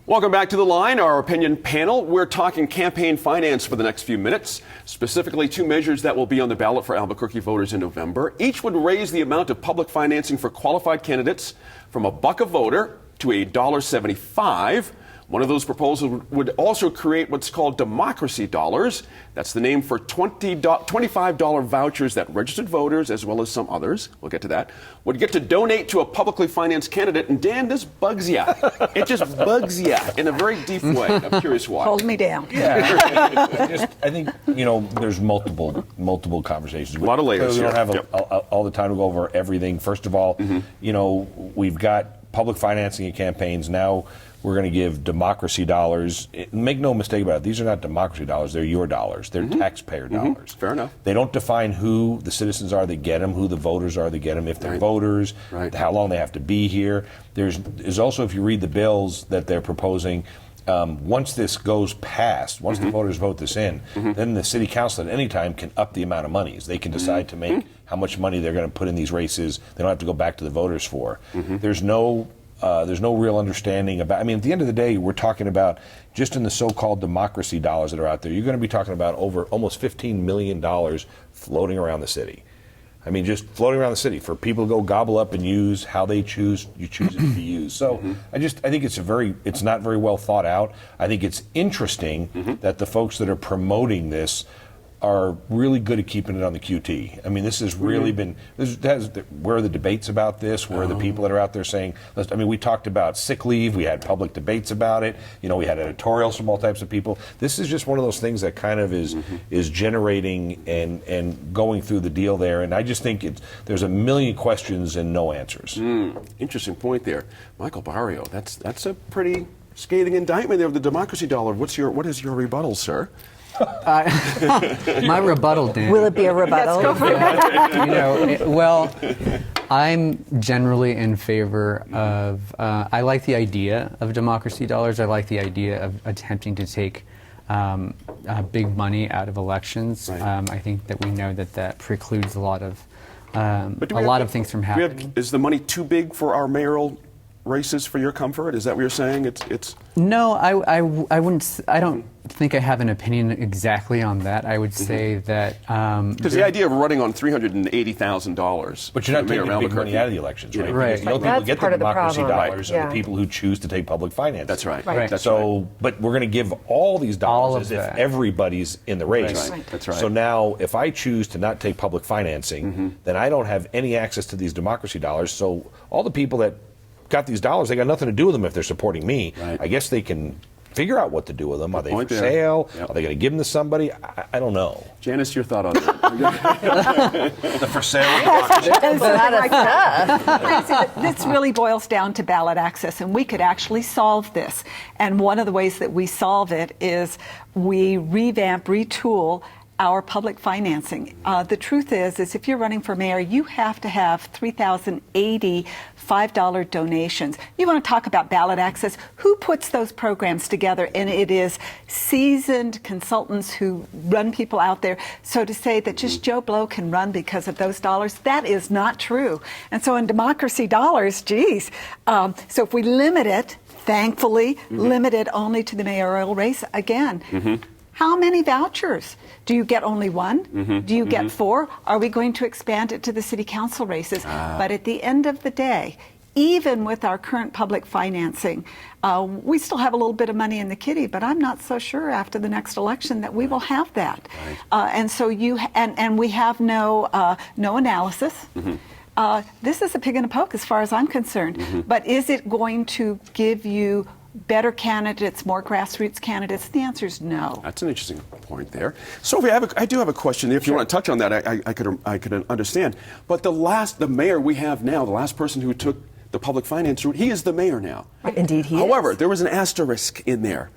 Welcome back to The Line, our opinion panel. We're talking campaign finance for the next few minutes, specifically two measures that will be on the ballot for Albuquerque voters in November. Each would raise the amount of public financing for qualified candidates from $1 a voter to $1.75. One of those proposals would also create what's called democracy dollars. That's the name for $25 vouchers that registered voters, as well as some others, we'll get to that, would get to donate to a publicly financed candidate. And Dan, this bugs you. It just bugs you in a very deep way. I'm curious why. Hold me down. Yeah. I think, there's multiple conversations. A lot of layers. We don't have all the time to go over everything. First of all, we've got public financing of campaigns. Now we're going to give democracy dollars. Make no mistake about it. These are not democracy dollars. They're your dollars. They're taxpayer dollars. Fair enough. They don't define who the citizens are that get them, who the voters are that get them, if they're voters, how long they have to be here. There's also, if you read the bills that they're proposing, once this goes past, once the voters vote this in, then the city council at any time can up the amount of monies. They can decide to make how much money they're going to put in these races. They don't have to go back to the voters for. There's no real understanding about, at the end of the day, we're talking about just in the so-called democracy dollars that are out there, you're going to be talking about over almost $15 million floating around the city. Just floating around the city for people to go gobble up and use how they choose it to be used. So I think it's not very well thought out. I think it's interesting that the folks that are promoting this are really good at keeping it on the QT. This has really been, where are the debates about this? Where are the people that are out there saying, we talked about sick leave, we had public debates about it, we had editorials from all types of people. This is just one of those things that kind of is generating and going through the deal there, and I just think there's a million questions and no answers. Interesting point there. Michael Barrio, that's a pretty scathing indictment there of the democracy dollar. What is your rebuttal, sir? My rebuttal, Dan. Will it be a rebuttal? I'm generally in favor of, I like the idea of democracy dollars. I like the idea of attempting to take big money out of elections. I think that we know that precludes a lot of things from happening. Is the money too big for our mayoral races for your comfort? Is that what you're saying? It's No, I wouldn't. I don't think I have an opinion exactly on that. I would say that because the idea of running on $380,000, but you're not taking big money out of the elections, right? Right. Because people get the democracy dollars are the people who choose to take public finance. That's right. But we're going to give all these dollars as if everybody's in the race. That's right. So now, if I choose to not take public financing, then I don't have any access to these democracy dollars. So all the people that got these dollars, they got nothing to do with them if they're supporting me. I guess they can figure out what to do with them. Are they for sale? Are they going to give them to somebody? I don't know. Janice, your thought on that? The for sale? This really boils down to ballot access, and we could actually solve this. And one of the ways that we solve it is we retool our public financing. The truth is if you're running for mayor, you have to have 3,080 $5 donations. You want to talk about ballot access? Who puts those programs together? And it is seasoned consultants who run people out there. So to say that just Joe Blow can run because of those dollars, that is not true. And so in democracy dollars, geez. So if we limit it, thankfully, limit it only to the mayoral race, again, how many vouchers? Do you get only one? Do you get four? Are we going to expand it to the city council races? But at the end of the day, even with our current public financing, we still have a little bit of money in the kitty, but I'm not so sure after the next election that we will have that. And so we have no analysis. This is a pig in a poke as far as I'm concerned. But is it going to give you better candidates, more grassroots candidates? The answer is no. That's an interesting point there. Sophie, I do have a question. If you want to touch on that, I could understand. But the mayor we have now, the last person who took the public finance route, he is the mayor now. Indeed, he is. However, there was an asterisk in there,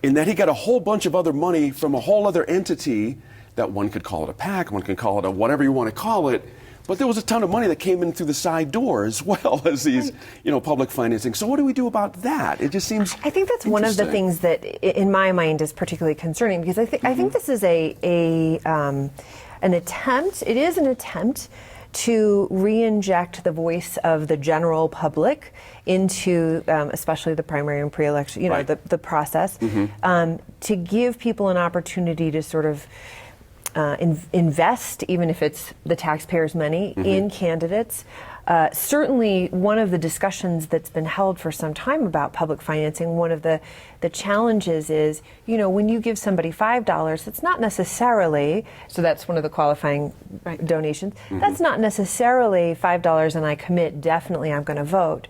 in that he got a whole bunch of other money from a whole other entity that one could call it a PAC, one can call it a whatever you want to call it. But there was a ton of money that came in through the side door as well as these, public financing. So what do we do about that? It just seems I think that's one of the things that, in my mind, is particularly concerning, because I think this is an attempt. It is an attempt to re-inject the voice of the general public into especially the primary and pre-election, Right. the process, to give people an opportunity to sort of invest, even if it's the taxpayers' money, in candidates. Certainly, one of the discussions that's been held for some time about public financing, one of the challenges is, when you give somebody $5, it's not necessarily, so that's one of the qualifying donations, that's not necessarily $5 and I commit, definitely I'm going to vote.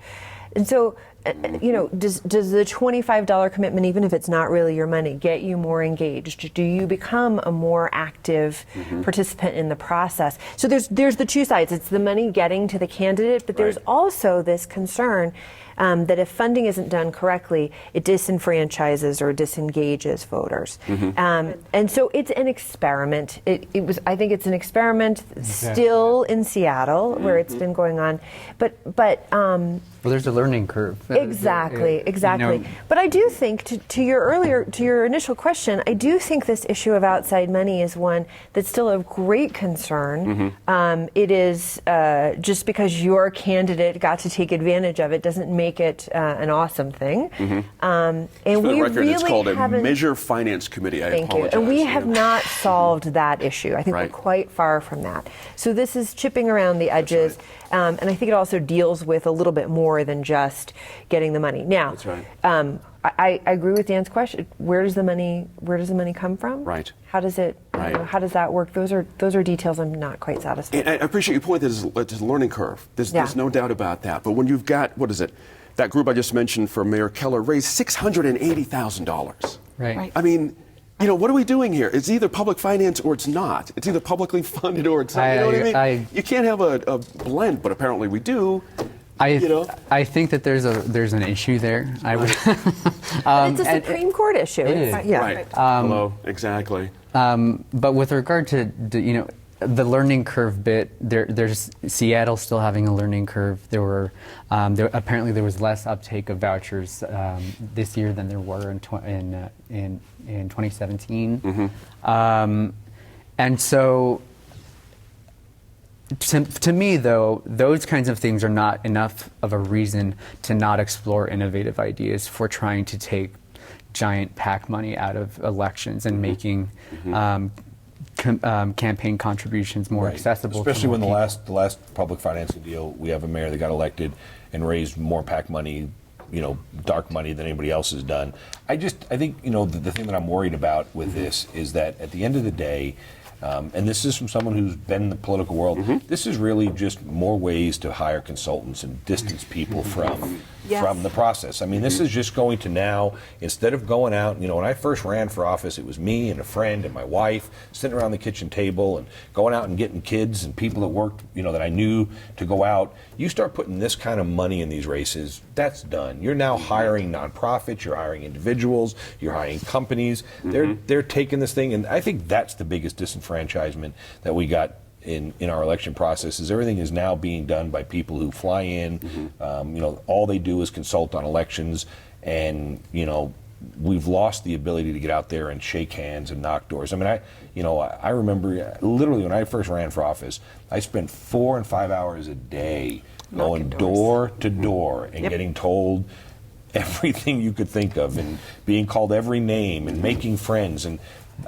And so, does the $25 commitment, even if it's not really your money, get you more engaged? Do you become a more active participant in the process? So there's the two sides. It's the money getting to the candidate, but there's also this concern that if funding isn't done correctly, it disenfranchises or disengages voters. And so it's an experiment. I think it's an experiment still in Seattle, where it's been going on. But Well, there's a learning curve. Exactly. But I do think, to your initial question, I do think this issue of outside money is one that's still of great concern. It is just because your candidate got to take advantage of it doesn't make it an awesome thing. And For we the record, really it's called a haven't. Measure Finance Committee. I Thank you. apologize. And we have not solved that issue. I think Right. we're quite far from that. So this is chipping around the edges, and I think it also deals with a little bit more than just getting the money. Now, That's right. I agree with Dan's question. Where does the money come from? Right. How does it? Right. How does that work? Those are details I'm not quite satisfied. And I appreciate your point. There's a learning curve. There's Yeah. no doubt about that. But when you've got, what is it? That group I just mentioned for Mayor Keller raised $680,000. Right. I mean, what are we doing here? It's either public finance or it's not. It's either publicly funded or it's not. You know what I mean? You can't have a blend, but apparently we do. I think that there's an issue there. I would. But it's a Supreme Court issue. It is. Yeah. Right. Hello. Exactly. But with regard to the learning curve bit, there's Seattle still having a learning curve. Apparently there was less uptake of vouchers this year than there were in 2017, and so. To me, though, those kinds of things are not enough of a reason to not explore innovative ideas for trying to take giant PAC money out of elections and making campaign contributions more accessible. Especially to when more the last public financing deal, we have a mayor that got elected and raised more PAC money, dark money than anybody else has done. I think, the thing that I'm worried about with this is that at the end of the day, and this is from someone who's been in the political world, this is really just more ways to hire consultants and distance people from the process. I mean, this is just going to now, instead of going out, when I first ran for office, it was me and a friend and my wife sitting around the kitchen table and going out and getting kids and people that worked, that I knew to go out. You start putting this kind of money in these races, that's done. You're now hiring nonprofits, you're hiring individuals, you're hiring companies. They're taking this thing, and I think that's the biggest disenfranchisement that we got in our election process. Is everything is now being done by people who fly in. All they do is consult on elections, and we've lost the ability to get out there and shake hands and knock doors. I mean, I remember literally when I first ran for office, I spent 4 and 5 hours a day going door to door and getting told everything you could think of and being called every name and making friends. And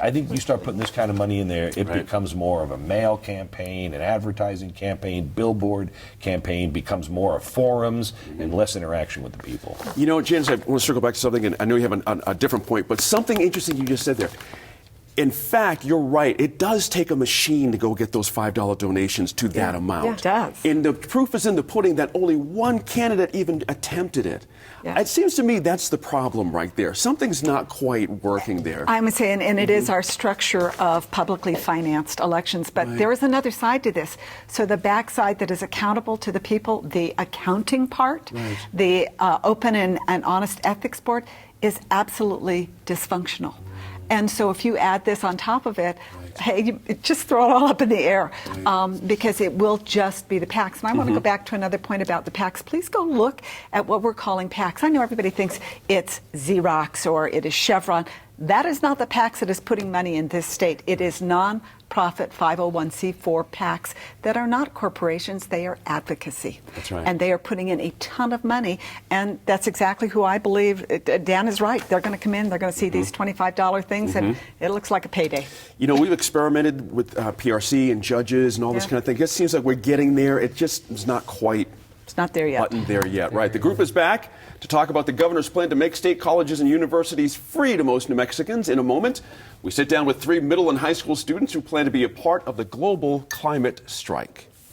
I think you start putting this kind of money in there, it becomes more of a mail campaign, an advertising campaign, billboard campaign, becomes more of forums and less interaction with the people. Janice, I want to circle back to something, and I know you have a different point, but something interesting you just said there. In fact, you're right. It does take a machine to go get those $5 donations to that amount. Yeah, it does. And the proof is in the pudding that only one candidate even attempted it. Yeah. It seems to me that's the problem right there. Something's not quite working there. I'm saying, and it is our structure of publicly financed elections, but there is another side to this. So the backside that is accountable to the people, the accounting part, the open and honest ethics board, is absolutely dysfunctional. And so if you add this on top of it, hey, just throw it all up in the air because it will just be the PACs. And I want to go back to another point about the PACs. Please go look at what we're calling PACs. I know everybody thinks it's Xerox or it is Chevron. That is not the PACs that is putting money in this state. It is non-profit 501c4 PACs that are not corporations. They are advocacy. That's right. And they are putting in a ton of money. And that's exactly who I believe. Dan is right. They're going to come in. They're going to see these $25 things, and it looks like a payday. You know, we've experimented with PRC and judges and all this Yeah. kind of thing. It just seems like we're getting there. It just is not quite It's not there yet. buttoned there yet. Right. The group is back to talk about the governor's plan to make state colleges and universities free to most New Mexicans. In a moment, we sit down with 3 middle and high school students who plan to be a part of the global climate strike.